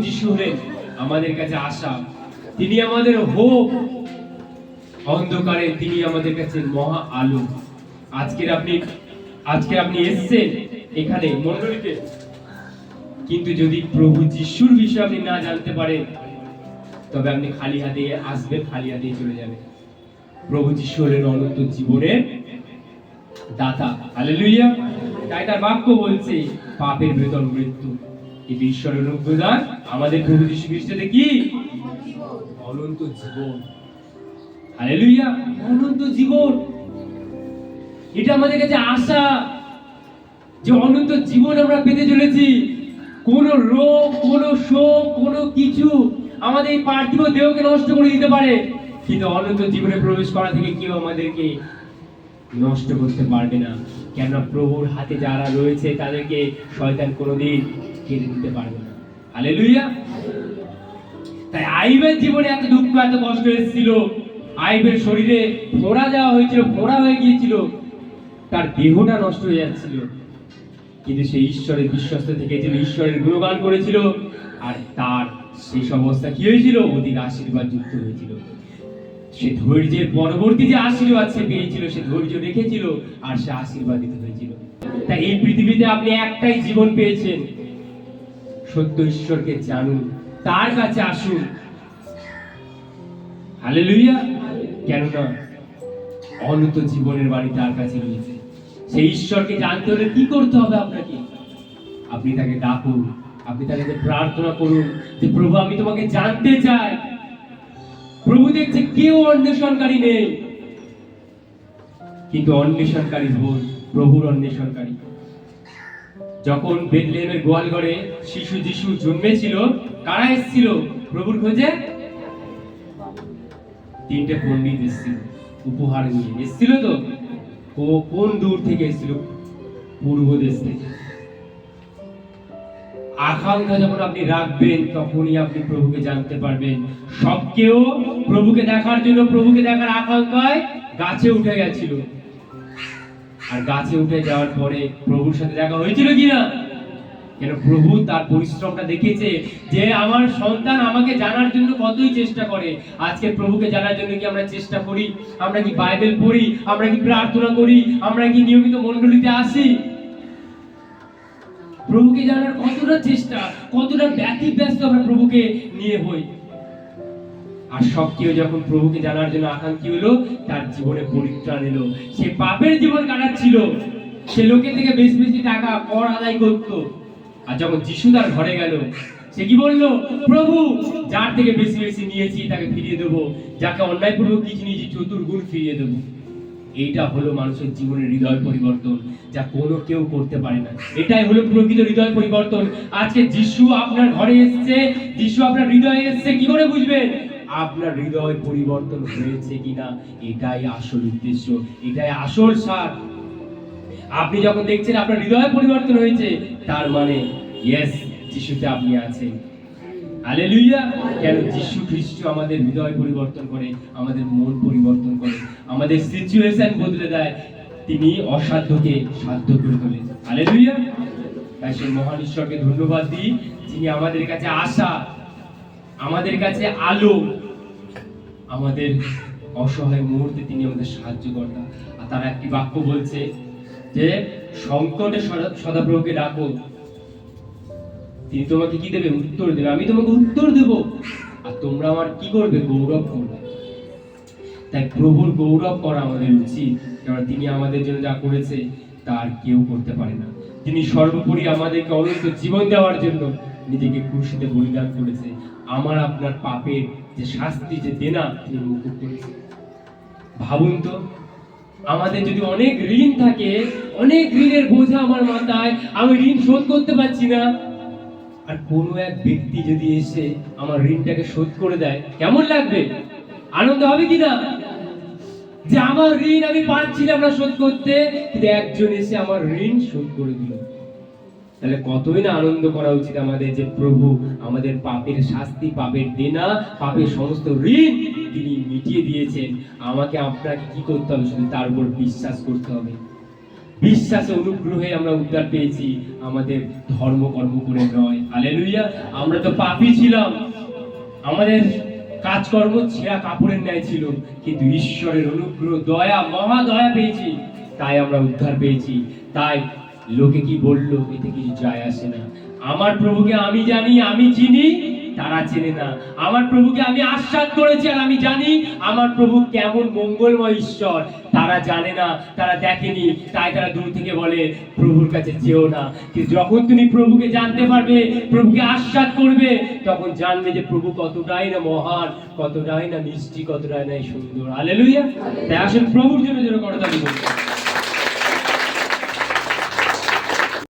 যিশু হলেন আমাদের কাছে আশা, তিনি আমাদের হোপ, অন্ধকারে তিনি আমাদের কাছে মহা আলো। আজকে আপনি এসেছেন এখানে মণ্ডলীতে, কিন্তু যদি প্রভু যিশুর বিষয়ে আপনি না জানতে পারেন, তবে আপনি খালি হাতে আসবেন, খালি হাতে চলে যাবেন। প্রভু যিশু হলেন অনন্ত জীবনের দাতা। হালেলুয়া। তাই তার বাক্য বলছে, পাপের বেতন মৃত্যু, কিন্তু ঈশ্বরের অনুগ্রহ আমাদের প্রভু যিশু খ্রিস্টে কি? অনন্ত জীবন। হালেলুয়া। অনন্ত জীবন, এটা আমাদের কাছে আশা যে অনন্ত জীবন আমরা পেতে চলেছি। কোন রোগ, কোন শোক, কোন কিছু আমাদের এই পার্থিব দেহকে নষ্ট করে দিতে পারে, কিন্তু অনন্ত জীবনে প্রবেশ করা থেকে কেউ আমাদেরকে নষ্ট করতে পারবে না। কেন? প্রভুর হাতে যারা রয়েছে তাদেরকে শয়তান কোনোদিন কেড়ে নিতে পারবে না। হালেলুয়া। তাই আইবের জীবনে এত দুঃখ, এত কষ্ট এসেছিল, আইবের শরীরে ফোড়া দেওয়া হয়েছিল, ফোড়া হয়ে গিয়েছিল, তার দেহটা নষ্ট হয়ে যাচ্ছিল, কিন্তু সে ঈশ্বরের বিশ্বস্ত থেকেছিল, ঈশ্বরের গুণগান করেছিল, আর তার সেই অবস্থা কি হয়েছিল? অধিক আশীর্বাদ যুক্ত হয়েছিল। সে ধৈর্যের পরবর্তী যে আশীর্বাদ সে পেয়েছিল, সে ধৈর্য রেখেছিল, আর সে আশীর্বাদিত হয়েছিল। তাই এই পৃথিবীতে আপনি একটাই জীবন পেয়েছেন, সত্য ঈশ্বরকে জানুন, তার কাছে আসুন। হালেলুয়া। কেননা অনন্ত জীবনের বাণী তার কাছে রয়েছে। সেই ঈশ্বরকে জানতে হলে কি করতে হবে আপনাকে? আপনি তাকে ডাকুন, আপনি তাকে প্রার্থনা করুন যে প্রভু আমি তোমাকে জানতে চাই। প্রভু দেখছে কেউ অন্বেষণকারী নেই, কিন্তু অন্বেষণকারী হন প্রভুর অন্বেষণকারী। যখন বেথলেহেমের গোয়ালঘরে শিশু যিশু জন্মেছিল, কারা এসেছিল প্রভুর খোঁজে? তিনটে পণ্ডিত এসেছিল, উপহার নিয়ে এসেছিল। তো কোন দূর থেকে এসেছিল? পূর্ব দেশ থেকে। আকাঙ্ক্ষা যখন আপনি রাখবেন, তখনই আপনি প্রভুকে জানতে পারবেন। সবকেও প্রভুকে দেখার জন্য, প্রভুকে দেখার আকাঙ্ক্ষায় গাছে উঠে গেছিল, আর গাছে উঠে যাওয়ার পরে প্রভুর সাথে দেখা হয়েছিল কিনা? কেন? প্রভু তার পরিশ্রমটা দেখেছে যে আমার সন্তান আমাকে জানার জন্য কতই চেষ্টা করে। আজকে প্রভুকে জানার জন্য কি আমরা চেষ্টা করি? আমরা কি বাইবেল পড়ি? আমরা কি প্রার্থনা করি? আমরা কি নিয়মিত মণ্ডলীতে আসি? প্রভুকে জানার কতটা চেষ্টা, কতটা ব্যতিব্যস্ত আমরা প্রভুকে নিয়ে হই। আর সবকিছু যখন প্রভুকে জানার জন্য আকাঙ্ক্ষী হলো, তার জীবনে পরিত্রাণ এলো। সে পাপের জীবন কাটাচ্ছিল, সে লোকের থেকে বেশি বেশি টাকা কর আদায় করতো। আর যখন যিশু তার ঘরে গেল, সে কি বলল? প্রভু, যার থেকে বেশি বেশি নিয়েছি তাকে ফিরিয়ে দেবো, যাকে অন্যায়পূর্বক কিছু নিয়েছি চতুর্গুণ ফিরিয়ে দেবো। এইটা হলো মানুষের জীবনের হৃদয় পরিবর্তন, যা কোনো কেউ করতে পারে না। এটাই হলো প্রকৃত হৃদয় পরিবর্তন। আজকে যিশু আপনার ঘরে এসেছে, যিশু আপনার হৃদয়ে এসেছে, কি করে বুঝবেন আপনার হৃদয় পরিবর্তন হয়েছে কিনা? এটাই আসল উদ্দেশ্য, এটাই আসল সার। আপনি যখন দেখছেন আপনার হৃদয় পরিবর্তন হয়েছে, তার মানে ইয়েস, যিশুতে আপনি আছেন। হালেলুয়া। কেন? যিশু খ্রিস্ট আমাদের হৃদয় পরিবর্তন করে, আমাদের মন পরিবর্তন করে, আমাদের সিচুয়েশন বদলে দেয়। তিনি অসাধ্যকে সাধ্য করে তোলেন। হালেলুয়া। তাই সেই মহান ঈশ্বরকে ধন্যবাদ দিই, যিনি আমাদের কাছে আশা, আমাদের কাছে আলো, আমাদের অসহায় মুহূর্তে তিনি আমাদের সাহায্য করেন। আর তার একটি বাক্য বলছে যে সংকটে সদাপ্রভুকে ডাকো, তিনি তোমাকে কি দেবে? উত্তর দেবে। আমি তোমাকে উত্তর দেব, আর তোমরা আমার কি করবে? গৌরব করবে। তাই প্রভুর গৌরব করা আমাদের উচিত, কারণ তিনি আমাদের জন্য যা করেছে তার কেউ করতে পারে না। তিনি সর্বোপরি আমাদেরকে অনন্ত জীবন দেওয়ার জন্য নিজেকে ক্রুশিতে বলিদান করেছে। আমার আপনার পাপের যে শাস্তি, যে দেনা, তিনি মুকুব করেছে। ভাবুন তো, আমাদের যদি অনেক ঋণ থাকে, অনেক ঋণের বোঝা আমার মাথায়, আমি ঋণ শোধ করতে পারছি না, আর কোনো এক ব্যক্তি যদি এসে আমার ঋণটাকে শোধ করে দেয়, কেমন লাগবে? আনন্দ হবে কিনা? যে আমার ঋণ আমি পারছিলাম না শোধ করতে, কিন্তু একজন এসে আমার ঋণ শোধ করে দিল। তাহলে কতই না আনন্দ করা উচিত আমাদের, যে প্রভু আমাদের পাপের শাস্তি, পাপের দেনা, পাপের সমস্ত ঋণ তিনি মিটিয়ে দিয়েছেন। আমাকে আপনাকে কি করতে হবে? শুধু তার উপর বিশ্বাস করতে হবে। বিশ্বাসে অনুগ্রহে আমরা উদ্ধার পেয়েছি, আমাদের ধর্মকর্ম করে নয়। হালেলুয়া। আমরা তো পাপী ছিলাম, আমাদের কাজকর্ম ছেঁড়া কাপড়ের ন্যায় ছিল, কিন্তু ঈশ্বরের অনুগ্রহ, দয়া, মহা দয়া পেয়েছি, তাই আমরা উদ্ধার পেয়েছি। তাই লোকে কি বললো এতে কিছু যায় আসে না। আমার প্রভুকে আমি জানি, আমি চিনি, তারা চেনে না। আমার প্রভুকে আমি আশ্বাদ করেছি আর আমি জানি আমার প্রভু কেমন মঙ্গলময় ঈশ্বর, তারা জানে না, তারা দেখেনি, তাই তারা দূর থেকে বলে প্রভুর কাছে যেও না। কিন্তু যখন তুমি প্রভুকে জানতে পারবে, প্রভুকে আশ্বাদ করবে, তখন জানবে যে প্রভু কতটাই না মহান, কতটাই না মিষ্টি, কতটাই না সুন্দর। হালেলুয়া। তাই আসেন প্রভুর জন্য যেন করতালি বলি।